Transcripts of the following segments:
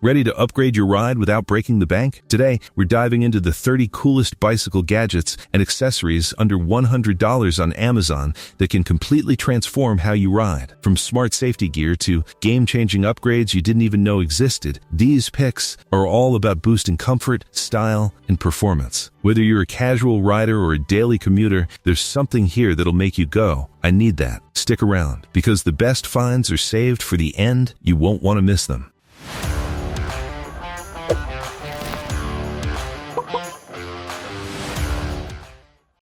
Ready to upgrade your ride without breaking the bank? Today, we're diving into the 30 coolest bicycle gadgets and accessories under $100 on Amazon that can completely transform how you ride. From smart safety gear to game-changing upgrades you didn't even know existed, these picks are all about boosting comfort, style, and performance. Whether you're a casual rider or a daily commuter, there's something here that'll make you go, "I need that." Stick around, because the best finds are saved for the end. You won't want to miss them.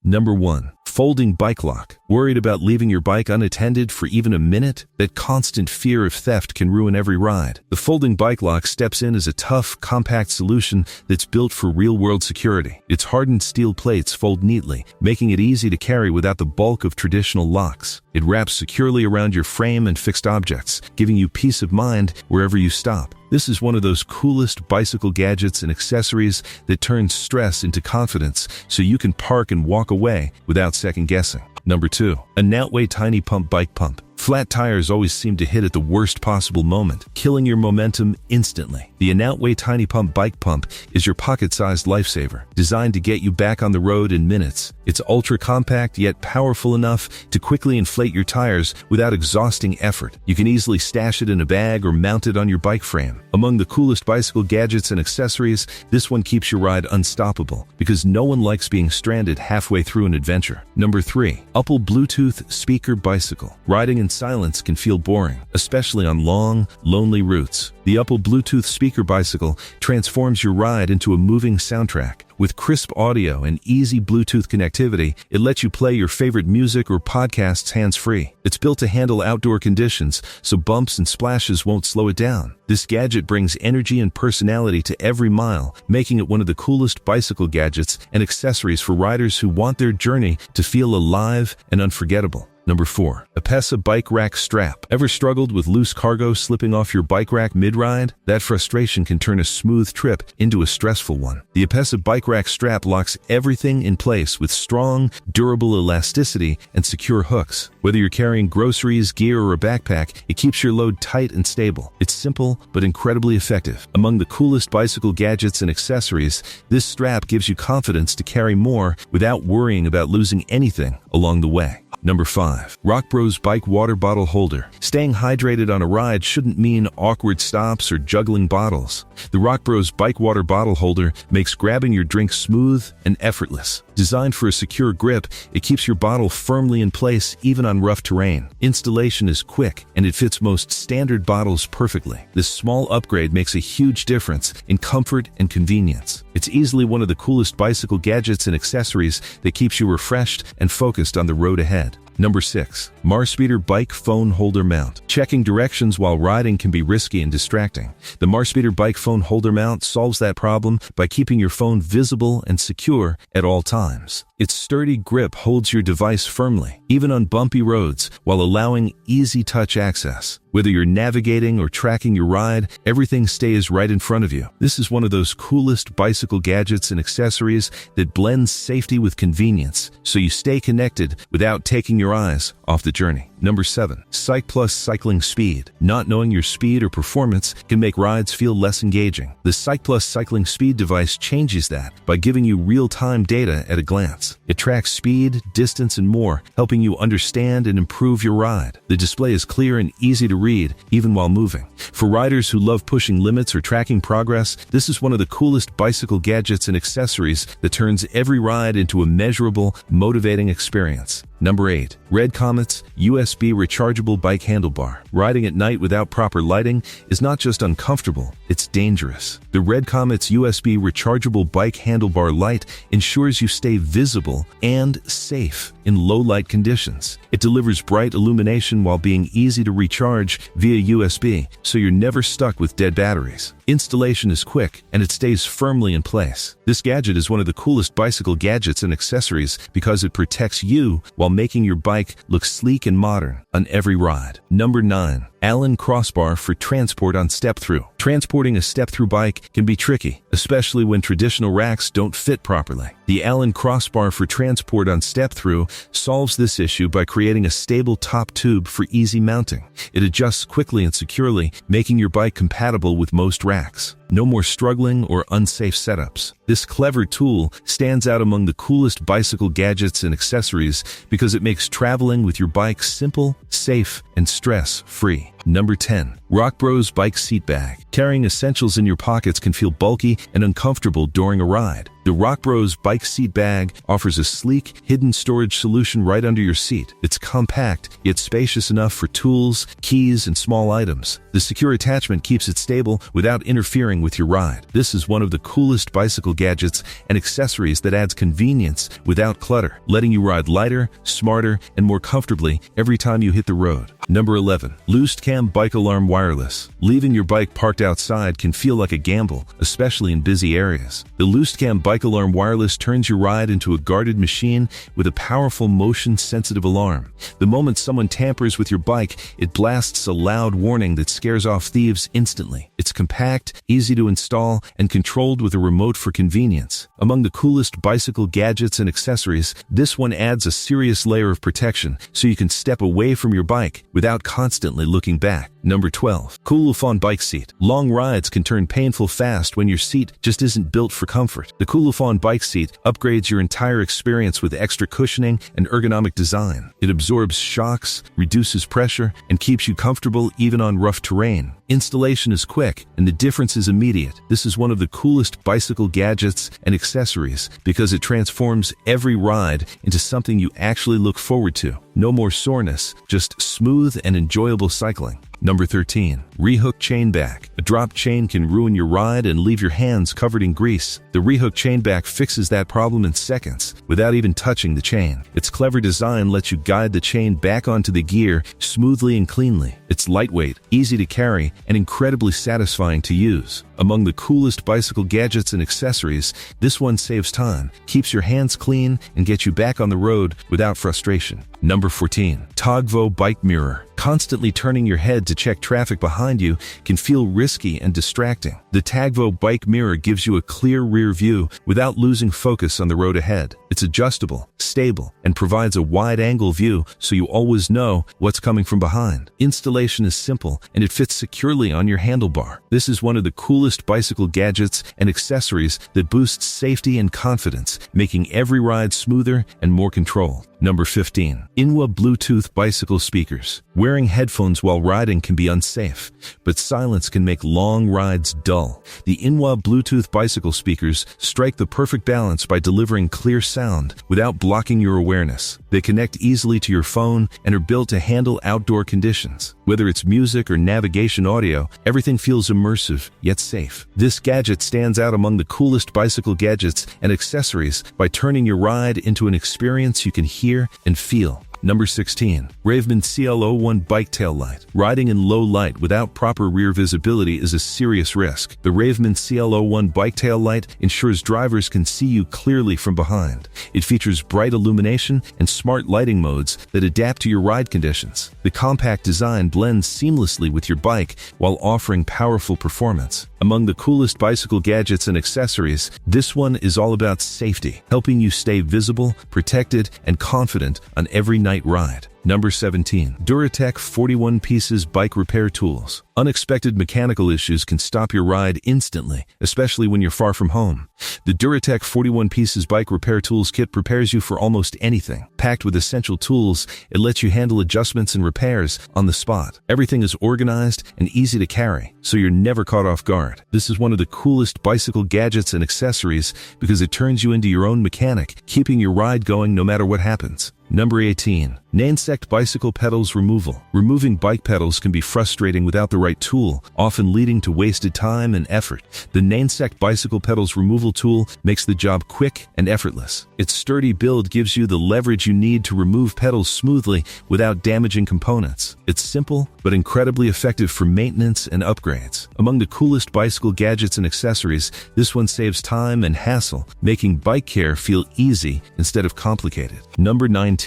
Number 1. Folding bike lock. Worried about leaving your bike unattended for even a minute? That constant fear of theft can ruin every ride. The folding bike lock steps in as a tough, compact solution that's built for real-world security. Its hardened steel plates fold neatly, making it easy to carry without the bulk of traditional locks. It wraps securely around your frame and fixed objects, giving you peace of mind wherever you stop. This is one of those coolest bicycle gadgets and accessories that turns stress into confidence, so you can park and walk away without second-guessing. Number 2. Anoutway Tiny Pump Bike Pump. Flat tires always seem to hit at the worst possible moment, killing your momentum instantly. The anoutway Tiny Pump Bike Pump is your pocket-sized lifesaver, designed to get you back on the road in minutes. It's ultra-compact yet powerful enough to quickly inflate your tires without exhausting effort. You can easily stash it in a bag or mount it on your bike frame. Among the coolest bicycle gadgets and accessories, this one keeps your ride unstoppable, because no one likes being stranded halfway through an adventure. Number 3. UPPEL Bluetooth Speaker Bicycle. Riding in silence can feel boring, especially on long, lonely routes. The UPPEL Bluetooth Speaker Bicycle transforms your ride into a moving soundtrack. With crisp audio and easy Bluetooth connectivity, it lets you play your favorite music or podcasts hands-free. It's built to handle outdoor conditions, so bumps and splashes won't slow it down. This gadget brings energy and personality to every mile, making it one of the coolest bicycle gadgets and accessories for riders who want their journey to feel alive and unforgettable. Number 4. Epessa Bike Rack Strap. Ever struggled with loose cargo slipping off your bike rack mid-ride? That frustration can turn a smooth trip into a stressful one. The Epessa Bike Rack Strap locks everything in place with strong, durable elasticity and secure hooks. Whether you're carrying groceries, gear, or a backpack, it keeps your load tight and stable. It's simple, but incredibly effective. Among the coolest bicycle gadgets and accessories, this strap gives you confidence to carry more without worrying about losing anything along the way. Number 5. ROCKBROS Bike Water Bottle Holder. Staying hydrated on a ride shouldn't mean awkward stops or juggling bottles. The ROCKBROS Bike Water Bottle Holder makes grabbing your drink smooth and effortless. Designed for a secure grip, it keeps your bottle firmly in place even on rough terrain. Installation is quick, and it fits most standard bottles perfectly. This small upgrade makes a huge difference in comfort and convenience. It's easily one of the coolest bicycle gadgets and accessories that keeps you refreshed and focused on the road ahead. Number 6. Marspeeder Bike Phone Holder Mount. Checking directions while riding can be risky and distracting. The Marspeeder Bike Phone Holder Mount solves that problem by keeping your phone visible and secure at all times. Its sturdy grip holds your device firmly, even on bumpy roads, while allowing easy touch access. Whether you're navigating or tracking your ride, everything stays right in front of you. This is one of those coolest bicycle gadgets and accessories that blends safety with convenience, so you stay connected without taking your eyes off the journey. Number 7. CYCPLUS Cycling Speed. Not knowing your speed or performance can make rides feel less engaging. The CYCPLUS Cycling Speed device changes that by giving you real-time data at a glance. It tracks speed, distance, and more, helping you understand and improve your ride. The display is clear and easy to read, even while moving. For riders who love pushing limits or tracking progress, this is one of the coolest bicycle gadgets and accessories that turns every ride into a measurable, motivating experience. Number 8. Redcomets USB Rechargeable Bike Handlebar. Riding at night without proper lighting is not just uncomfortable, it's dangerous. The Redcomets USB Rechargeable Bike Handlebar light ensures you stay visible and safe in low-light conditions. It delivers bright illumination while being easy to recharge via USB, so you're never stuck with dead batteries. Installation is quick, and it stays firmly in place. This gadget is one of the coolest bicycle gadgets and accessories because it protects you while making your bike look sleek and modern on every ride. Number 9. Allen Crossbar for transport on step-through. Transporting a step-through bike can be tricky, especially when traditional racks don't fit properly. The Allen crossbar for transport on step-through solves this issue by creating a stable top tube for easy mounting. It adjusts quickly and securely, making your bike compatible with most racks. No more struggling or unsafe setups. This clever tool stands out among the coolest bicycle gadgets and accessories because it makes traveling with your bike simple, safe, and stress-free. Number 10. ROCKBROS Bike Seat Bag. Carrying essentials in your pockets can feel bulky and uncomfortable during a ride. The ROCKBROS Bike Seat Bag offers a sleek, hidden storage solution right under your seat. It's compact, yet spacious enough for tools, keys, and small items. The secure attachment keeps it stable without interfering with your ride. This is one of the coolest bicycle gadgets and accessories that adds convenience without clutter, letting you ride lighter, smarter, and more comfortably every time you hit the road. Number 11. Wsdcam Bike Alarm Wireless. Leaving your bike parked outside can feel like a gamble, especially in busy areas. The Wsdcam Bike Alarm Wireless turns your ride into a guarded machine with a powerful motion-sensitive alarm. The moment someone tampers with your bike, it blasts a loud warning that scares off thieves instantly. It's compact, easy to install, and controlled with a remote for convenience. Among the coolest bicycle gadgets and accessories, this one adds a serious layer of protection so you can step away from your bike without constantly looking back. Number 12. COOLWUFAN Bike Seat. Long rides can turn painful fast when your seat just isn't built for comfort. The COOLWUFAN Bike Seat upgrades your entire experience with extra cushioning and ergonomic design. It absorbs shocks, reduces pressure, and keeps you comfortable even on rough terrain. Installation is quick, and the difference is immediate. This is one of the coolest bicycle gadgets and accessories because it transforms every ride into something you actually look forward to. No more soreness, just smooth and enjoyable cycling. Number 13. Rehook Chain Back. A dropped chain can ruin your ride and leave your hands covered in grease. The Rehook Chain Back fixes that problem in seconds without even touching the chain. Its clever design lets you guide the chain back onto the gear smoothly and cleanly. It's lightweight, easy to carry, and incredibly satisfying to use. Among the coolest bicycle gadgets and accessories, this one saves time, keeps your hands clean, and gets you back on the road without frustration. Number 14. TAGVO Bike Mirror. Constantly turning your head to check traffic behind you can feel risky and distracting. The TAGVO Bike Mirror gives you a clear rear view without losing focus on the road ahead. It's adjustable, stable, and provides a wide-angle view so you always know what's coming from behind. Installation is simple, and it fits securely on your handlebar. This is one of the coolest bicycle gadgets and accessories that boosts safety and confidence, making every ride smoother and more controlled. Number 15. Inwa Bluetooth Bicycle Speakers. Wearing headphones while riding can be unsafe, but silence can make long rides dull. The Inwa Bluetooth bicycle speakers strike the perfect balance by delivering clear sound without blocking your awareness. They connect easily to your phone and are built to handle outdoor conditions. Whether it's music or navigation audio, everything feels immersive yet safe. This gadget stands out among the coolest bicycle gadgets and accessories by turning your ride into an experience you can hear and feel. Number 16. Ravemen CL01 Bike Tail Light. Riding in low light without proper rear visibility is a serious risk. The Ravemen CL01 Bike Tail Light ensures drivers can see you clearly from behind. It features bright illumination and smart lighting modes that adapt to your ride conditions. The compact design blends seamlessly with your bike while offering powerful performance. Among the coolest bicycle gadgets and accessories, this one is all about safety, helping you stay visible, protected, and confident on every night ride. Number 17. DURATECH 41 Pieces Bike Repair Tools. Unexpected mechanical issues can stop your ride instantly, especially when you're far from home. The DURATECH 41 Pieces Bike Repair Tools Kit prepares you for almost anything. Packed with essential tools, it lets you handle adjustments and repairs on the spot. Everything is organized and easy to carry, so you're never caught off guard. This is one of the coolest bicycle gadgets and accessories because it turns you into your own mechanic, keeping your ride going no matter what happens. Number 18. Nainsect Bicycle Pedals Removal. Removing bike pedals can be frustrating without the right tool, often leading to wasted time and effort. The Nainsect Bicycle Pedals Removal tool makes the job quick and effortless. Its sturdy build gives you the leverage you need to remove pedals smoothly without damaging components. It's simple, but incredibly effective for maintenance and upgrades. Among the coolest bicycle gadgets and accessories, this one saves time and hassle, making bike care feel easy instead of complicated. Number 19.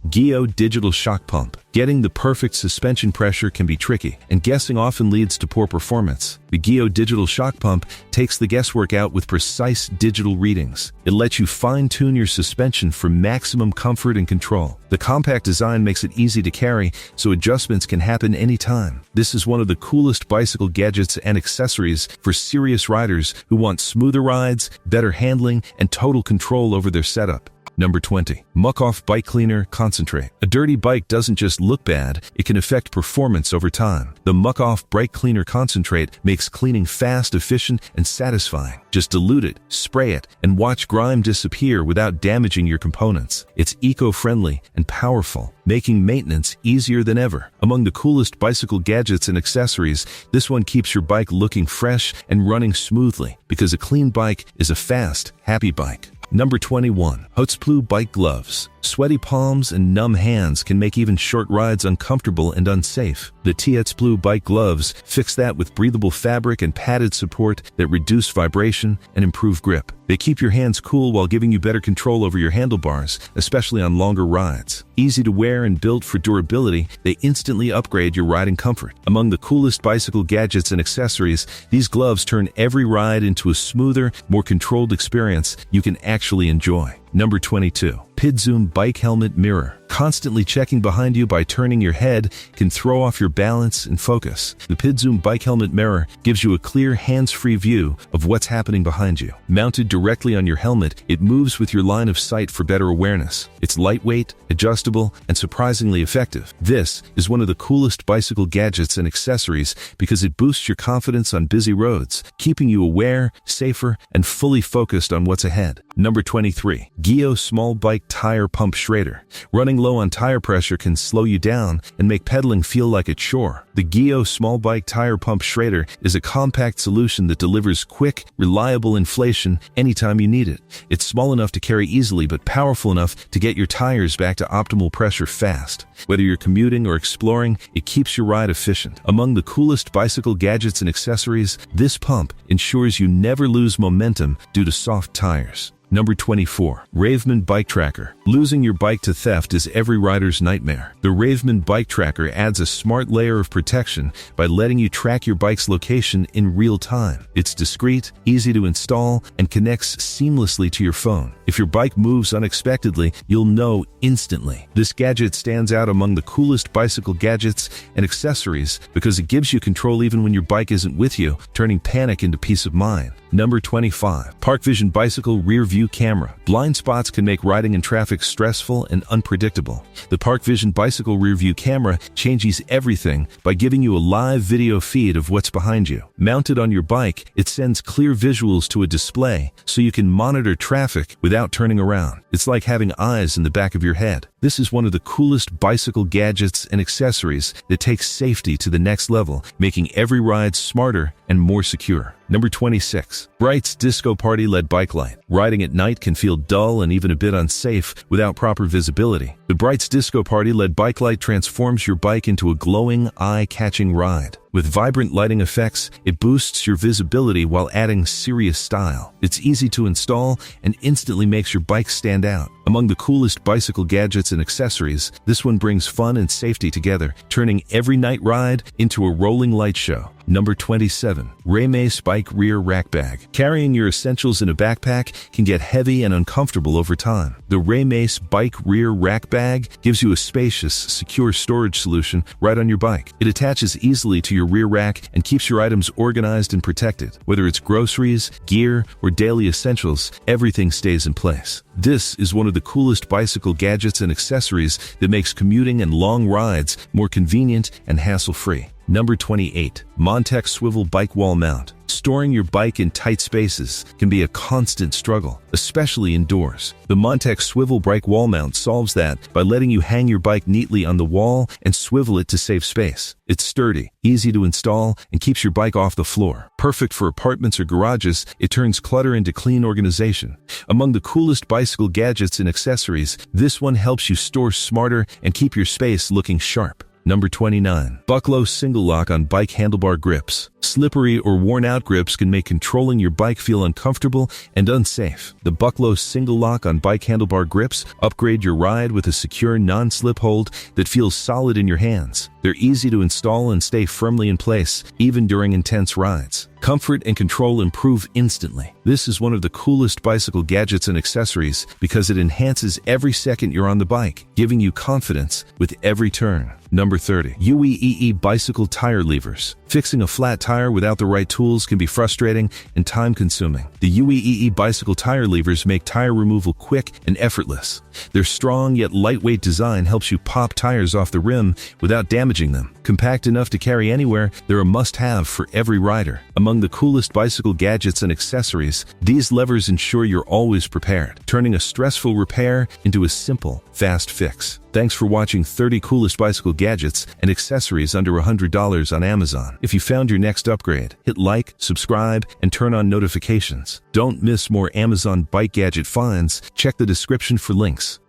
GIYO Digital Shock Pump. Getting the perfect suspension pressure can be tricky, and guessing often leads to poor performance. The GIYO Digital Shock Pump takes the guesswork out with precise digital readings. It lets you fine-tune your suspension for maximum comfort and control. The compact design makes it easy to carry, so adjustments can happen anytime. This is one of the coolest bicycle gadgets and accessories for serious riders who want smoother rides, better handling, and total control over their setup. Number 20. Muc-Off Bike Cleaner Concentrate. A dirty bike doesn't just look bad, it can affect performance over time. The Muc-Off Bike Cleaner Concentrate makes cleaning fast, efficient, and satisfying. Just dilute it, spray it, and watch grime disappear without damaging your components. It's eco-friendly and powerful, making maintenance easier than ever. Among the coolest bicycle gadgets and accessories, this one keeps your bike looking fresh and running smoothly, because a clean bike is a fast, happy bike. Number 21. HTZPLOO Bike Gloves. Sweaty palms and numb hands can make even short rides uncomfortable and unsafe. The HTZPLOO Bike Gloves fix that with breathable fabric and padded support that reduce vibration and improve grip. They keep your hands cool while giving you better control over your handlebars, especially on longer rides. Easy to wear and built for durability, they instantly upgrade your riding comfort. Among the coolest bicycle gadgets and accessories, these gloves turn every ride into a smoother, more controlled experience you can actually enjoy. Number 22. PidZoom Bike Helmet Mirror. Constantly checking behind you by turning your head can throw off your balance and focus. The PidZoom Bike Helmet Mirror gives you a clear, hands-free view of what's happening behind you. Mounted directly on your helmet, it moves with your line of sight for better awareness. It's lightweight, adjustable, and surprisingly effective. This is one of the coolest bicycle gadgets and accessories because it boosts your confidence on busy roads, keeping you aware, safer, and fully focused on what's ahead. Number 23. GIYO Small Bike Tire Pump Schrader. Running low on tire pressure can slow you down and make pedaling feel like a chore. The GIYO Small Bike Tire Pump Schrader is a compact solution that delivers quick, reliable inflation anytime you need it. It's small enough to carry easily but powerful enough to get your tires back to optimal pressure fast. Whether you're commuting or exploring, it keeps your ride efficient. Among the coolest bicycle gadgets and accessories, this pump ensures you never lose momentum due to soft tires. Number 24. Ravemen Bike Tracker. Losing your bike to theft is every rider's nightmare. The Ravemen Bike Tracker adds a smart layer of protection by letting you track your bike's location in real time. It's discreet, easy to install, and connects seamlessly to your phone. If your bike moves unexpectedly, you'll know instantly. This gadget stands out among the coolest bicycle gadgets and accessories because it gives you control even when your bike isn't with you, turning panic into peace of mind. Number 25. PARKVISION Bicycle Rear View Camera. Blind spots can make riding in traffic stressful and unpredictable. The PARKVISION Bicycle Rear View Camera changes everything by giving you a live video feed of what's behind you. Mounted on your bike, it sends clear visuals to a display so you can monitor traffic without turning around. It's like having eyes in the back of your head. This is one of the coolest bicycle gadgets and accessories that takes safety to the next level, making every ride smarter and more secure. Number 26. Brightz Disco Party LED Bike Light. Riding at night can feel dull and even a bit unsafe without proper visibility. The Brightz Disco Party LED Bike Light transforms your bike into a glowing, eye-catching ride. With vibrant lighting effects, it boosts your visibility while adding serious style. It's easy to install and instantly makes your bike stand out. Among the coolest bicycle gadgets and accessories, this one brings fun and safety together, turning every night ride into a rolling light show. Number 27. Ravemen Bike Rear Rack Bag. Carrying your essentials in a backpack can get heavy and uncomfortable over time. The Ravemen Bike Rear Rack Bag gives you a spacious, secure storage solution right on your bike. It attaches easily to your rear rack and keeps your items organized and protected. Whether it's groceries, gear, or daily essentials, everything stays in place. This is one of the coolest bicycle gadgets and accessories that makes commuting and long rides more convenient and hassle-free. Number 28. Montech Swivel Bike Wall Mount. Storing your bike in tight spaces can be a constant struggle, especially indoors. The Montech Swivel Bike Wall Mount solves that by letting you hang your bike neatly on the wall and swivel it to save space. It's sturdy, easy to install, and keeps your bike off the floor. Perfect for apartments or garages, it turns clutter into clean organization. Among the coolest bicycle gadgets and accessories, this one helps you store smarter and keep your space looking sharp. Number 29. Bucklow Single Lock on Bike Handlebar Grips. Slippery or worn-out grips can make controlling your bike feel uncomfortable and unsafe. The Bucklow single lock on bike handlebar grips upgrade your ride with a secure non-slip hold that feels solid in your hands. They're easy to install and stay firmly in place, even during intense rides. Comfort and control improve instantly. This is one of the coolest bicycle gadgets and accessories because it enhances every second you're on the bike, giving you confidence with every turn. Number 30. UEEE Bicycle Tire Levers. Fixing a flat tire without the right tools can be frustrating and time-consuming. The UEEE bicycle tire levers make tire removal quick and effortless. Their strong yet lightweight design helps you pop tires off the rim without damaging them. Compact enough to carry anywhere, they're a must-have for every rider. Among the coolest bicycle gadgets and accessories, these levers ensure you're always prepared, turning a stressful repair into a simple, fast fix. Thanks for watching 30 coolest bicycle gadgets and accessories under $100 on Amazon. If you found your next upgrade, hit like, subscribe, and turn on notifications. Don't miss more Amazon bike gadget finds. Check the description for links.